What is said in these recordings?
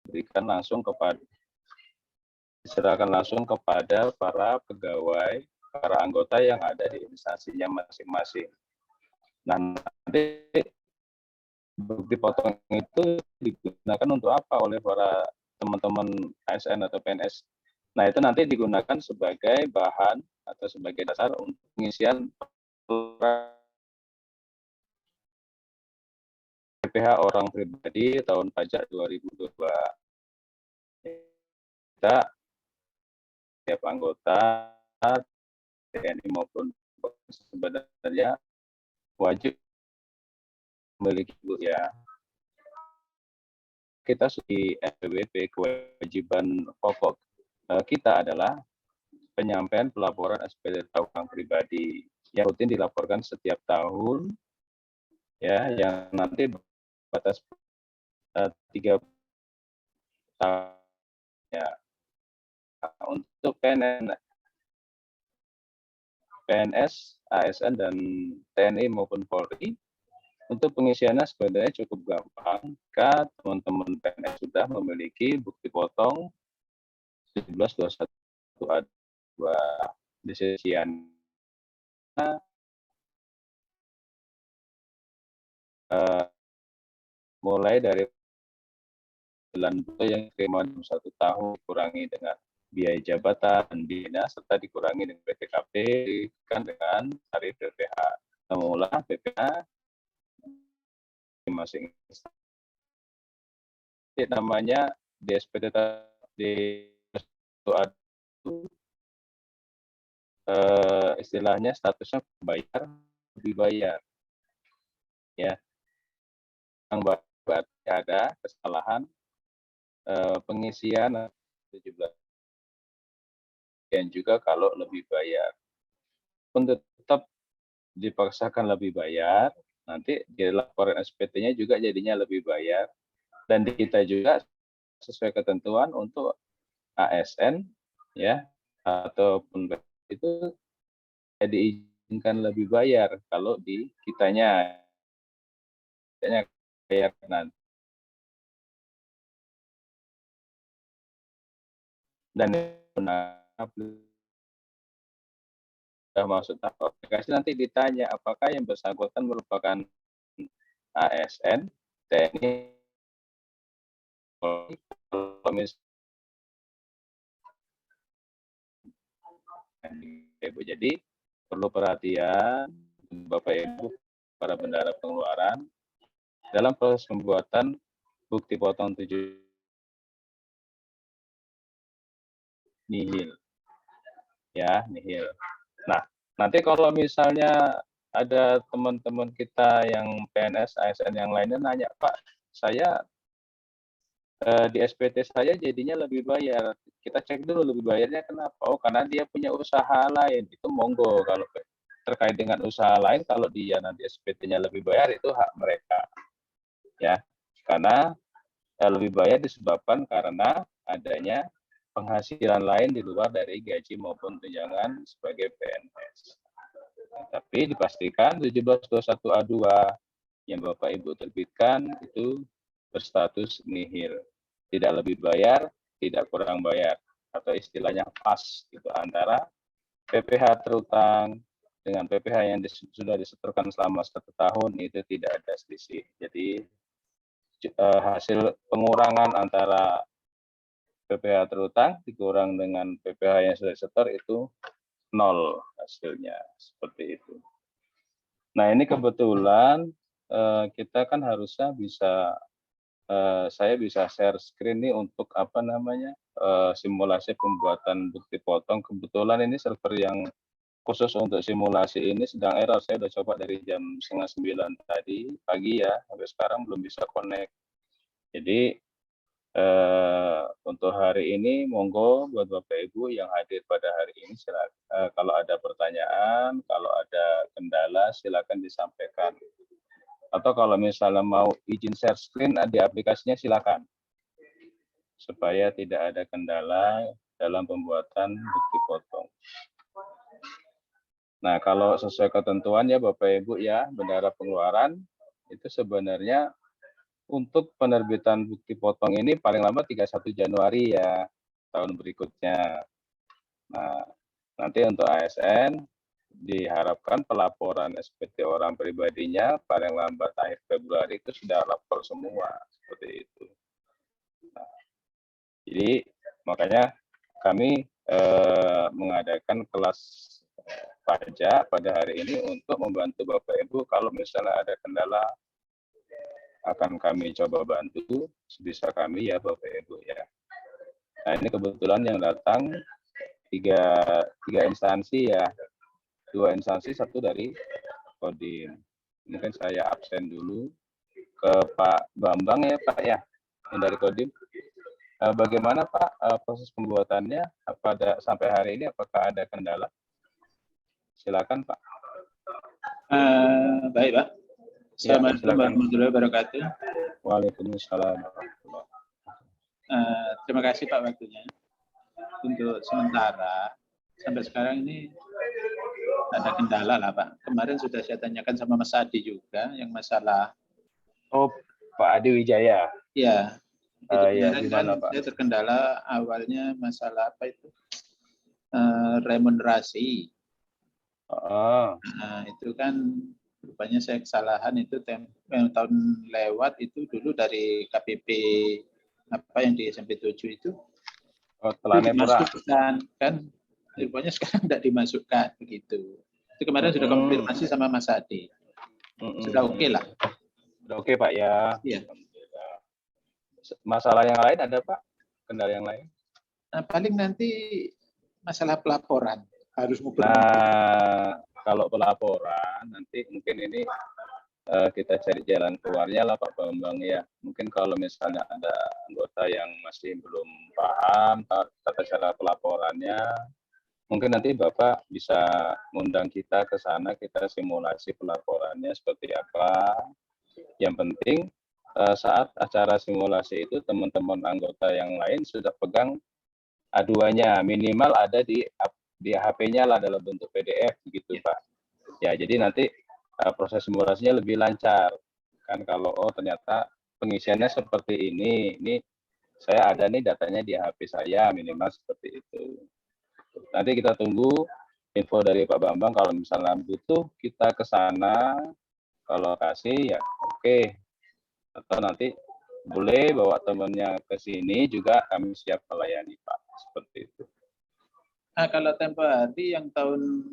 diserahkan langsung kepada para pegawai, para anggota yang ada di instansinya masing-masing. Nah, nanti bukti potong itu digunakan untuk apa oleh para teman-teman ASN atau PNS? Nah, itu nanti digunakan sebagai bahan atau sebagai dasar untuk pengisian PPh orang pribadi tahun pajak 2022. Kita setiap anggota TNI maupun sebenarnya wajib memiliki ya. Kita di NPWP kewajiban pokok kita adalah penyampaian pelaporan SPT orang pribadi yang rutin dilaporkan setiap tahun, ya, yang nanti batas 3 tahun. Ya. Untuk PNS, ASN, dan TNI maupun Polri, untuk pengisiannya sebenarnya cukup gampang jika teman-teman PNS sudah memiliki bukti potong 1721A2 di sisian mulai dari bulan yang diterima dalam 1 tahun dikurangi dengan biaya jabatan dan bina serta dikurangi dengan PTKP kan dengan tarif PPh. Semula PPh masing namanya di SPT di istilahnya statusnya bayar dibayar, ya. Yang berarti ada kesalahan pengisian 17 dan juga kalau lebih bayar pun tetap dipaksakan lebih bayar, nanti di laporan SPT-nya juga jadinya lebih bayar, dan di kita juga sesuai ketentuan untuk ASN, ya, ataupun itu diizinkan lebih bayar kalau di kitanya bayar nanti. Dan sudah masuk tahap aplikasi nanti ditanya apakah yang bersangkutan merupakan ASN, TNI, Ibu. Jadi perlu perhatian Bapak Ibu para bendahara pengeluaran dalam proses pembuatan bukti potong 7 nihil, ya, nihil. Nah, nanti kalau misalnya ada teman-teman kita yang PNS, ASN yang lainnya nanya, Pak, saya di SPT saya jadinya lebih bayar. Kita cek dulu lebih bayarnya kenapa? Oh, karena dia punya usaha lain. Itu monggo kalau terkait dengan usaha lain, kalau dia nanti SPT-nya lebih bayar itu hak mereka, ya. Karena lebih bayar disebabkan karena adanya penghasilan lain di luar dari gaji maupun tunjangan sebagai PNS. Tapi dipastikan 1721A2 yang Bapak Ibu terbitkan itu berstatus nihil, tidak lebih bayar, tidak kurang bayar, atau istilahnya pas gitu antara PPh terutang dengan PPh yang sudah disetorkan selama 1 tahun itu tidak ada selisih. Jadi hasil pengurangan antara PPh terutang dikurang dengan PPh yang sudah disetor itu 0 hasilnya, seperti itu. Nah, ini kebetulan kita kan harusnya bisa saya bisa share screen nih untuk apa namanya simulasi pembuatan bukti potong. Kebetulan ini server yang khusus untuk simulasi ini sedang error. Saya udah coba dari jam 8:30 tadi pagi ya, sampai sekarang belum bisa connect. Jadi untuk hari ini monggo buat Bapak Ibu yang hadir pada hari ini silakan, kalau ada pertanyaan, kalau ada kendala silakan disampaikan. Atau kalau misalnya mau izin share screen di aplikasinya silakan. Supaya tidak ada kendala dalam pembuatan bukti potong. Nah, kalau sesuai ketentuan ya Bapak Ibu ya, bendahara pengeluaran itu sebenarnya untuk penerbitan bukti potong ini paling lama 31 Januari ya, tahun berikutnya. Nah, nanti untuk ASN diharapkan pelaporan SPT orang pribadinya paling lambat akhir Februari itu sudah lapor semua, seperti itu. Nah, jadi makanya kami mengadakan kelas pajak pada hari ini untuk membantu Bapak Ibu kalau misalnya ada kendala akan kami coba bantu sebisa kami ya Bapak Ibu ya. Nah ini kebetulan yang datang tiga instansi ya, 2 instansi, 1 dari Kodim. Mungkin saya absen dulu ke Pak Bambang ya Pak ya, yang dari Kodim. Bagaimana Pak proses pembuatannya? Sampai hari ini apakah ada kendala? Silakan Pak. Baik Pak. Assalamualaikum warahmatullahi wabarakatuh. Waalaikumsalam. Terima kasih Pak waktunya. Untuk sementara sampai sekarang ini ada kendala lah Pak. Kemarin sudah saya tanyakan sama Mas Adi juga yang masalah. Oh Pak Adi Wijaya. Ya. Itu gimana Pak? Saya terkendala awalnya masalah apa itu? Remunerasi. Nah, itu kan rupanya saya kesalahan itu tahun lewat itu dulu dari KPP apa yang di SMP 7 itu dimasukkan kan, rupanya sekarang tidak dimasukkan begitu. Itu kemarin sudah konfirmasi sama Mas Adi. Sudah oke lah. Sudah oke Pak ya. Iya. Masalah yang lain ada Pak? Kendala yang lain? Nah, paling nanti masalah pelaporan harus kalau pelaporan nanti mungkin ini kita cari jalan keluarnya lah Pak Bambang ya. Mungkin kalau misalnya ada anggota yang masih belum paham tata cara pelaporannya, mungkin nanti Bapak bisa mengundang kita ke sana, kita simulasi pelaporannya seperti apa. Yang penting saat acara simulasi itu teman-teman anggota yang lain sudah pegang aduannya, minimal ada di HP-nya lah dalam bentuk PDF gitu Pak. Ya, jadi nanti proses simulasinya lebih lancar. Kan kalau ternyata pengisiannya seperti ini saya ada nih datanya di HP saya, minimal seperti itu. Nanti kita tunggu info dari Pak Bambang, kalau misalnya butuh kita ke sana ke lokasi ya oke. Atau nanti boleh bawa temannya ke sini juga, kami siap melayani Pak, seperti itu. Nah, kalau tempo hari yang tahun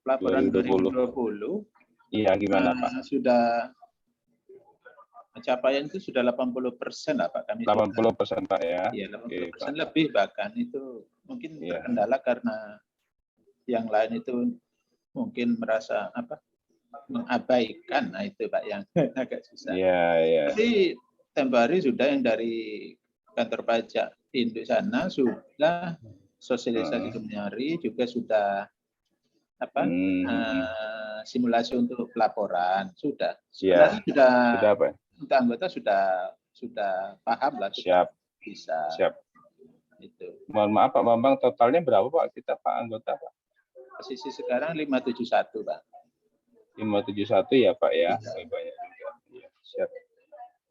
pelaporan 2020 iya gimana Pak? Sudah pencapaian itu sudah 80% lah Pak. Kami 80% Pak ya? Iya, 80% lebih bahkan itu mungkin terkendala karena yang lain itu mungkin merasa mengabaikan, nah itu Pak yang agak susah. Iya. Tapi tempo hari sudah yang dari kantor pajak induk sana sudah sosialisasi kemari juga sudah simulasi untuk pelaporan sudah. Sebenarnya sudah apa? Untuk anggota sudah paham lah. Siap. Bisa. Siap. Itu. Mohon maaf Pak Bambang, totalnya berapa Pak kita Pak anggota Pak? Posisi sekarang 571 Pak. 571 ya Pak ya. Banyak juga. Ya, siap.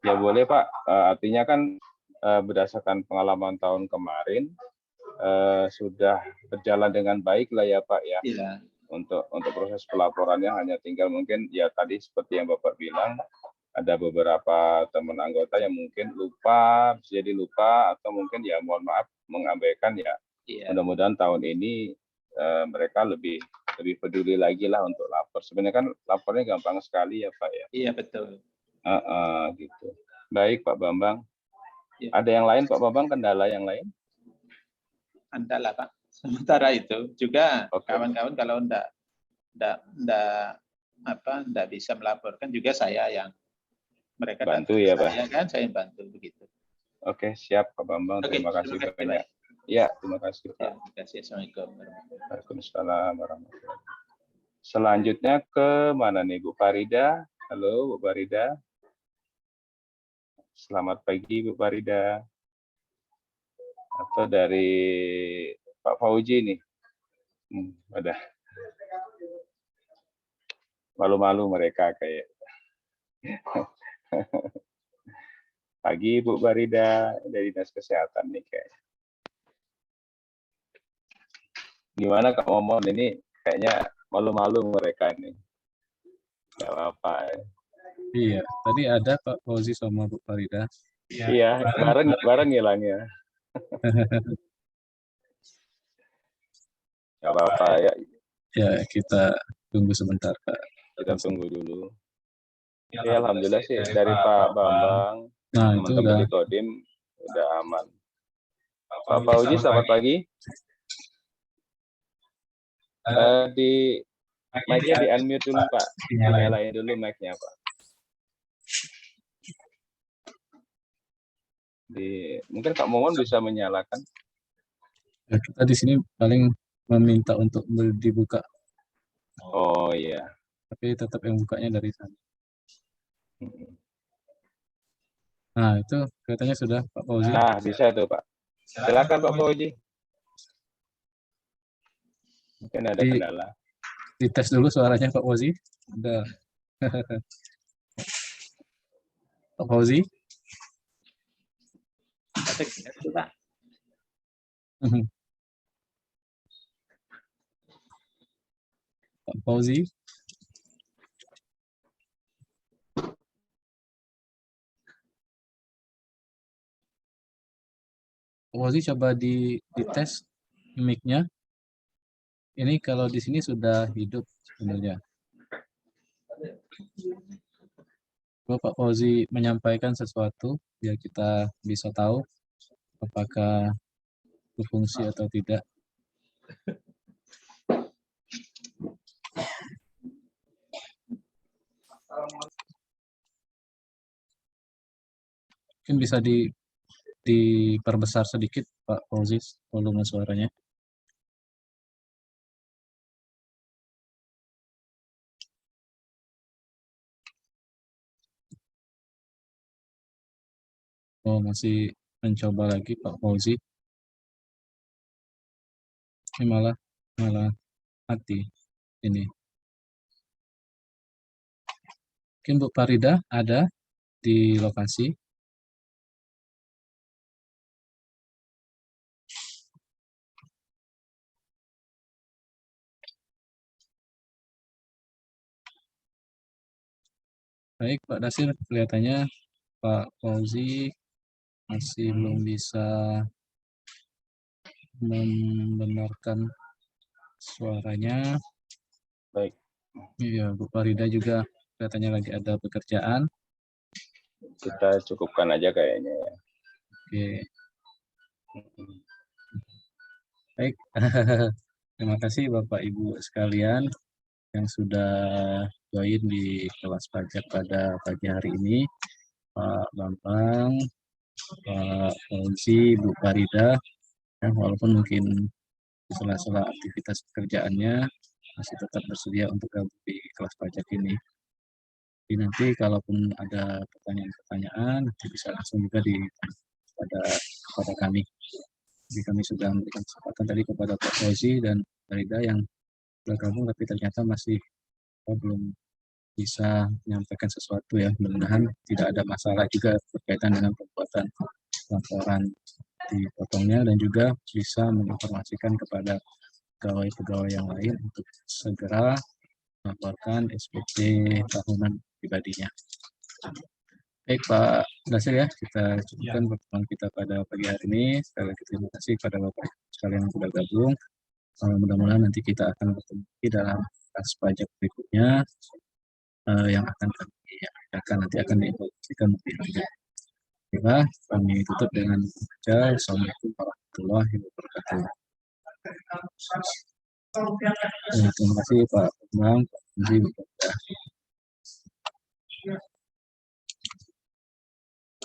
Ya boleh Pak. Artinya kan berdasarkan pengalaman tahun kemarin sudah berjalan dengan baik lah ya Pak ya. Iya. Untuk proses pelaporannya hanya tinggal mungkin ya tadi seperti yang Bapak bilang, ada beberapa teman anggota yang mungkin lupa, bisa jadi lupa atau mungkin ya mohon maaf mengabaikan ya. Iya. Mudah-mudahan tahun ini mereka lebih peduli lagi lah untuk lapor. Sebenarnya kan lapornya gampang sekali ya Pak ya. Iya betul. Gitu. Baik Pak Bambang. Ya. Ada yang lain Pak Bambang, kendala yang lain? Kendala Pak. Sementara itu juga kawan-kawan kalau enggak bisa melaporkan juga saya yang mereka bantu ya Pak. Saya kan saya bantu begitu. Oke, siap Pak Bambang. Terima kasih banyak. Ya, terima kasih Pak. Terima kasih. Assalamualaikum. Waalaikumsalam warahmatullahi wabarakatuh. Selanjutnya ke mana nih Bu Farida? Halo Bu Farida. Selamat pagi Bu Farida. Atau dari Pak Fauji nih. Ada. Malu-malu mereka kayak. Pagi Bu Barida dari Dinas Kesehatan nih kayaknya. Gimana Kak Momon ini kayaknya malu-malu mereka ini. Gak apa-apa. Iya, tadi ada Pak Fauzi sama Bu Farida. Iya, bareng hilangnya. Gak apa-apa ya. Ya, kita tunggu sebentar, Kak. Kita tunggu dulu. Ya, alhamdulillah sih dari Pak Bambang, Nah, itu teman-teman udah. di Kodim udah aman. Pak Fauzi, selamat pagi. Di mic-nya di unmute dulu Pak, dinyalain dulu mic-nya Pak. Mungkin Kak Momon bisa menyalakan. Ya, kita di sini paling meminta untuk dibuka. Oh iya. Tapi tetap yang bukanya dari sana. Nah, itu kelihatannya sudah Pak Fauzi. Nah, bisa tuh Pak. Silakan Pak Fauzi. Mungkin ada kendala. Dites dulu suaranya Pak Fauzi. Ada. Pak Fauzi. Pak. Pak Fauzi. Pak Fauzi coba dites mic-nya. Ini kalau di sini sudah hidup sebenarnya. Pak Fauzi menyampaikan sesuatu biar kita bisa tahu apakah berfungsi atau tidak. Mungkin bisa diperbesar sedikit Pak Fauzi volume suaranya. Oh, masih mencoba lagi Pak Fauzi. Ini malah mati ini. Mungkin Bu Farida ada di lokasi. Baik Pak Dasir, kelihatannya Pak Fauzi masih belum bisa membenarkan suaranya. Baik. Iya, Bu Farida juga kelihatannya lagi ada pekerjaan. Kita cukupkan aja kayaknya ya. Oke. Baik. Terima kasih Bapak Ibu sekalian yang sudah join di kelas pajak pada pagi hari ini. Pak Bambang, Pak Fauzi, Bu Farida, ya, walaupun mungkin di sela-sela aktivitas pekerjaannya masih tetap bersedia untuk gabung di kelas pajak ini. Jadi nanti kalaupun ada pertanyaan-pertanyaan nanti bisa langsung juga kepada kami. Jadi kami sudah memberikan kesempatan tadi kepada Pak Fauzi dan Farida yang bergabung tapi ternyata masih belum bisa menyampaikan sesuatu ya. Mudah-mudahan tidak ada masalah juga berkaitan dengan pembuatan laporan dipotongnya dan juga bisa menginformasikan kepada pegawai-pegawai yang lain untuk segera melaporkan SPT tahunan pribadinya. Baik Pak Dasir ya, kita cukupkan pertemuan kita pada pagi hari ini. Sekali lagi terima kasih kepada Bapak sekalian yang sudah gabung. Mudah-mudahan nanti kita akan bertemu di dalam kelas pajak berikutnya yang akan nanti akan diinformasikan lebih lanjut. Baiklah, kami tutup dengan membaca Assalamualaikum warahmatullahi wabarakatuh. Terima kasih Pak Bambang, Pak Fauzi,